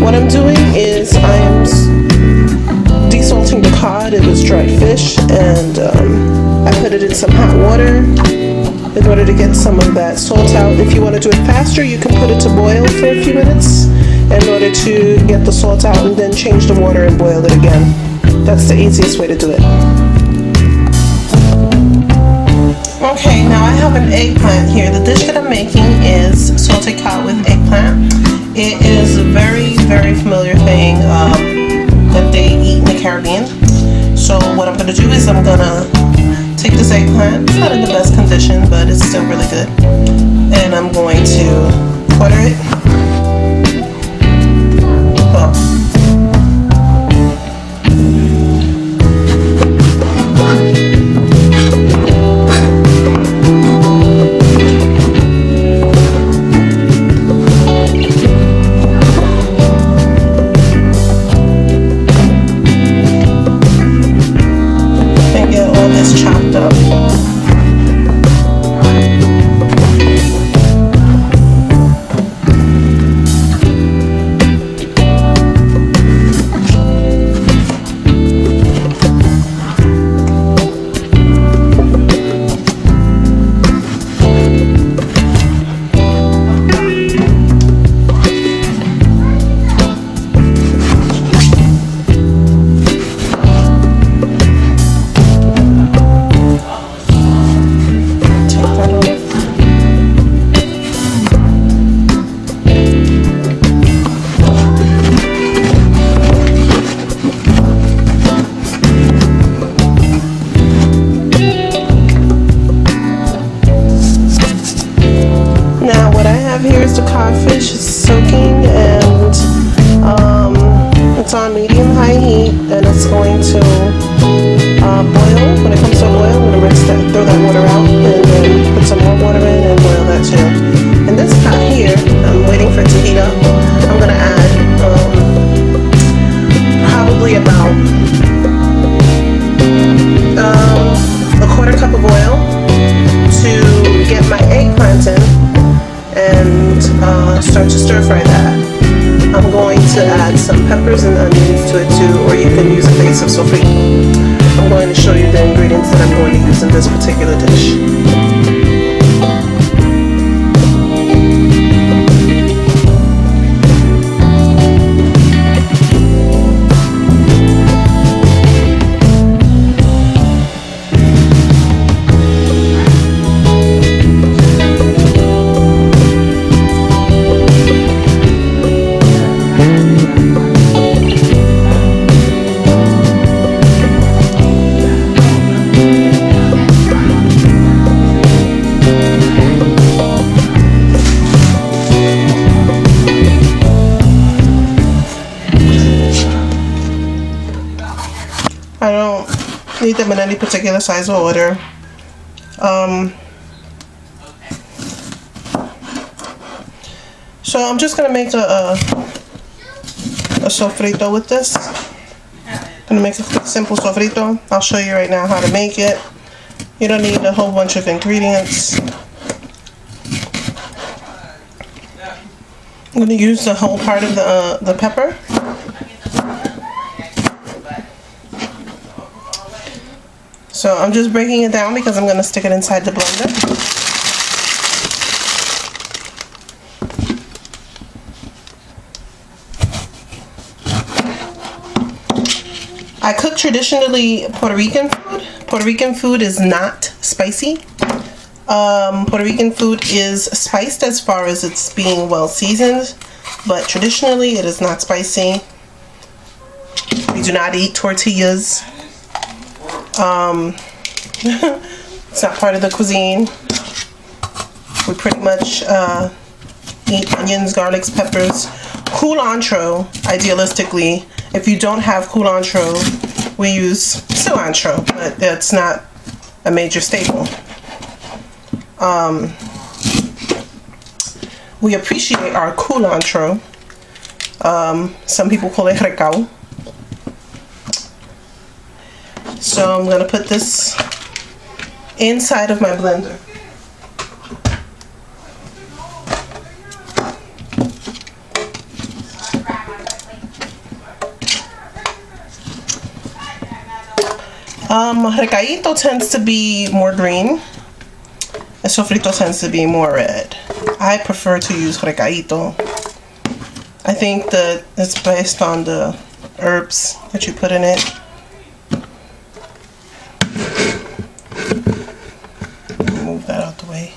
What I'm doing is I am desalting the cod. It was dried fish, and I put it in some hot water in order to get some of that salt out. If you want to do it faster, you can put it to boil for a few minutes in order to get the salt out, and then change the water and boil it again. That's the easiest way to do it. Okay, now I have an eggplant here. The dish that I'm making is sauteed cod with eggplant. It is a very, very familiar thing that they eat in the Caribbean. So what I'm going to do is I'm going to take this eggplant. It's not in the best condition, but it's still really good. And I'm going to quarter it. Chopped up. Here's the codfish. It's soaking, and it's on medium-high heat, and it's going to boil. When it comes to a boil, I'm going to rinse that, throw that water out, and then put some more water in and boil that too. And this pot here, I'm waiting for it to heat up. I'm going to add probably about a quarter cup of oil to get my eggplant in, and start to stir fry that. I'm going to add some peppers and onions to it too, or you can use a base of sofrito. I'm going to show you the ingredients that I'm going to use in this particular dish. I don't need them in any particular size or order. So I'm just gonna make a sofrito with this. I'm gonna make a simple sofrito. I'll show you right now how to make it. You don't need a whole bunch of ingredients. I'm gonna use the whole part of the pepper. So I'm just breaking it down because I'm going to stick it inside the blender. I cook traditionally Puerto Rican food. Puerto Rican food is not spicy. Puerto Rican food is spiced as far as it's being well seasoned, but traditionally it is not spicy. We do not eat tortillas. It's not part of the cuisine. We pretty much eat onions, garlics, peppers. Culantro, idealistically, if you don't have culantro, we use cilantro, but that's not a major staple. We appreciate our culantro. Some people call it recao. So I'm going to put this inside of my blender. Recaito tends to be more green, and sofrito tends to be more red. I prefer to use recaito. I think that it's based on the herbs that you put in it. Move that out the way.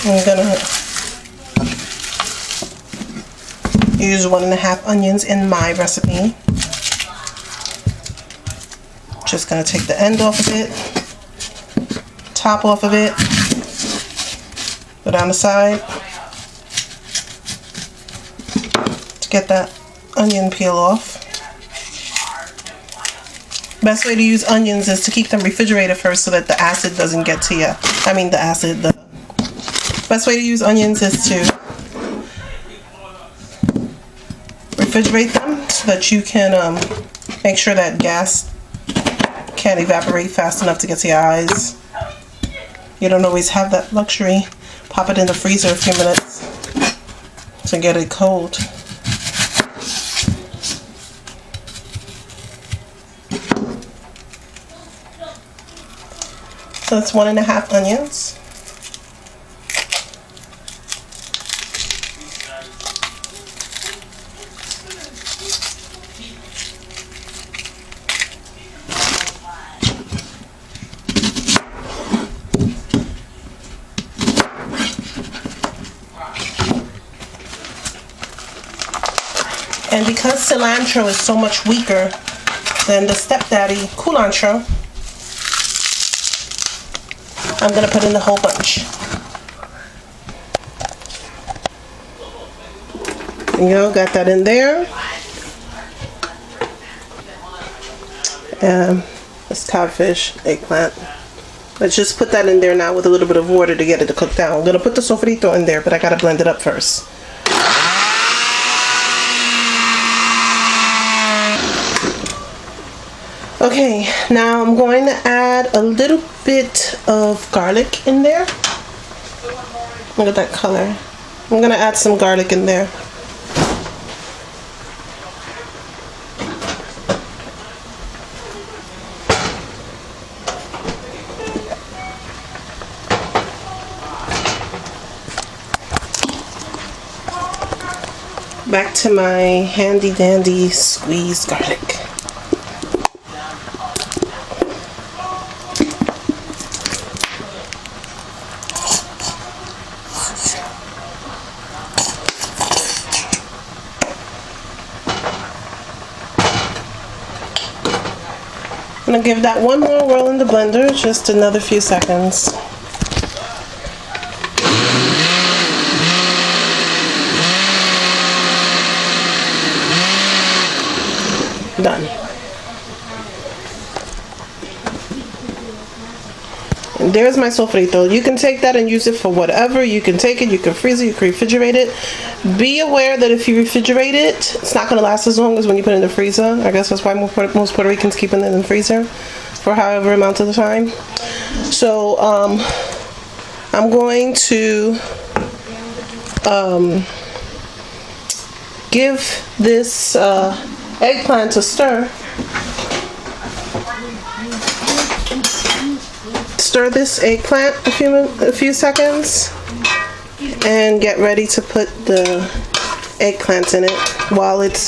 I'm gonna use 1.5 onions in my recipe. Just gonna take the end off of it, top off of it, go down the side to get that onion peel off. Best way to use onions is to keep them refrigerated first so that the acid doesn't get to you. The best way to use onions is to refrigerate them so that you can make sure that gas can't evaporate fast enough to get to your eyes. You don't always have that luxury. Pop it in the freezer a few minutes to get it cold. So that's 1.5 onions. And because cilantro is so much weaker than the stepdaddy culantro, I'm going to put in the whole bunch. Got that in there. This codfish, eggplant. Let's just put that in there now with a little bit of water to get it to cook down. I'm going to put the sofrito in there, but I got to blend it up first. Okay, now I'm going to add a little bit of garlic in there. Look at that color. I'm going to add some garlic in there. Back to my handy dandy squeezed garlic. I'm going to give that one more whirl in the blender, just another few seconds. Done. And there's my sofrito. You can take that and use it for whatever. You can take it, you can freeze it, you can refrigerate it. Be aware that if you refrigerate it, it's not going to last as long as when you put it in the freezer. I guess that's why most Puerto Ricans keep it in the freezer for however amount of the time. So I'm going to give this eggplant a stir. Stir this eggplant a few seconds and get ready to put the eggplant in it while its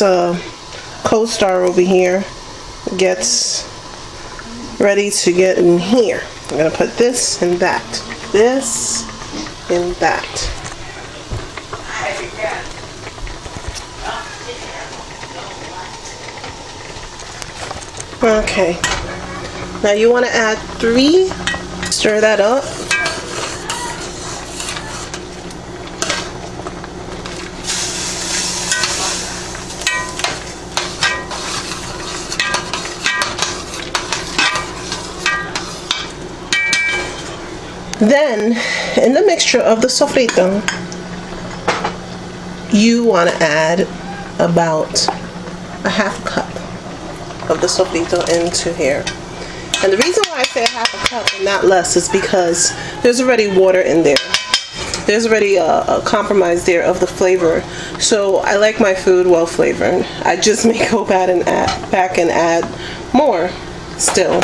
co-star over here gets ready to get in here. I'm going to put this and that. This and that. Okay. Now you want to add 3. Stir that up. Then, in the mixture of the sofrito, you want to add about a 1/2 cup of the sofrito into here. And the reason why I say a 1/2 cup and not less is because there's already water in there. there's already a compromise there of the flavor. So I like my food well flavored. I just may go back and add more still.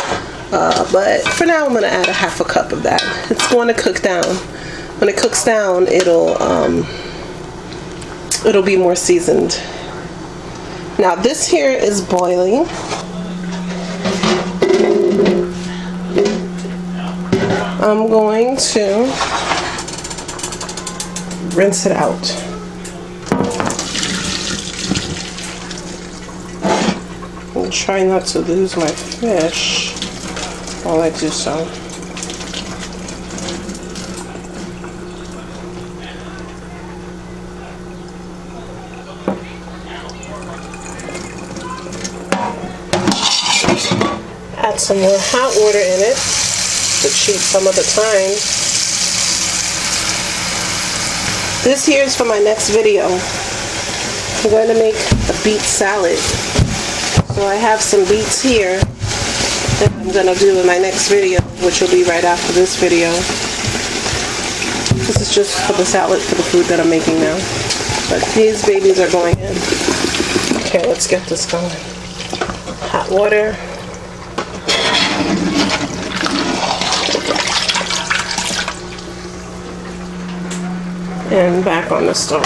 But for now I'm going to add a half a cup of that. It's going to cook down. When it cooks down, it'll be more seasoned. Now this here is boiling. I'm going to rinse it out. And try not to lose my fish while I do so. Add some more hot water in it to cheat some of the time. This here is for my next video. I'm going to make a beet salad. So I have some beets here that I'm going to do in my next video, which will be right after this video. This is just for the salad, for the food that I'm making now. But these babies are going in. Okay, let's get this going. Hot water. And back on the stove.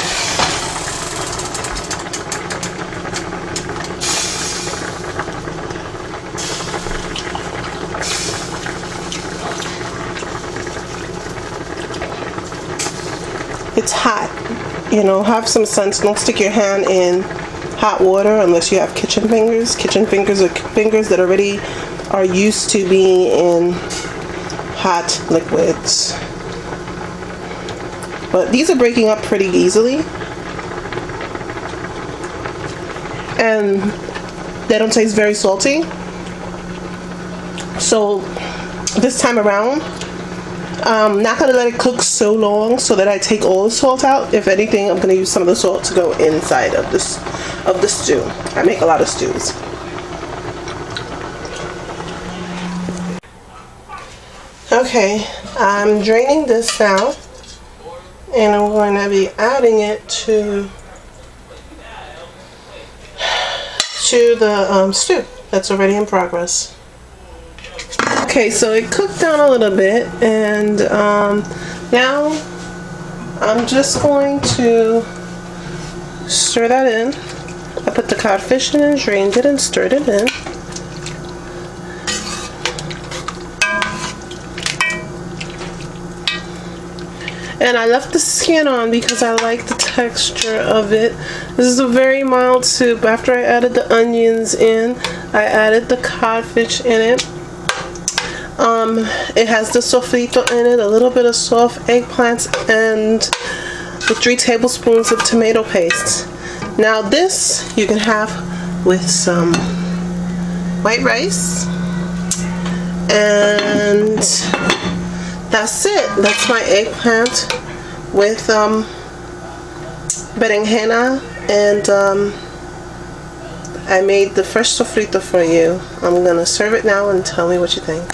It's hot, you know, have some sense. Don't stick your hand in hot water unless you have kitchen fingers. Kitchen fingers are fingers that already are used to being in hot liquids. But these are breaking up pretty easily. And they don't taste very salty. So this time around, I'm not going to let it cook so long so that I take all the salt out. If anything, I'm going to use some of the salt to go inside of the stew. I make a lot of stews. Okay, I'm draining this out. And I'm going to be adding it to the stew that's already in progress. Okay, so it cooked down a little bit, and now I'm just going to stir that in. I put the codfish in and drained it and stirred it in. And I left the skin on because I like the texture of it. This is a very mild soup. After I added the onions in, I added the codfish in it. It has the sofrito in it, a little bit of soft eggplants, and the 3 tablespoons of tomato paste. Now this you can have with some white rice, and that's it. That's my eggplant with berenjena, and I made the fresh sofrito for you. I'm gonna serve it now and tell me what you think.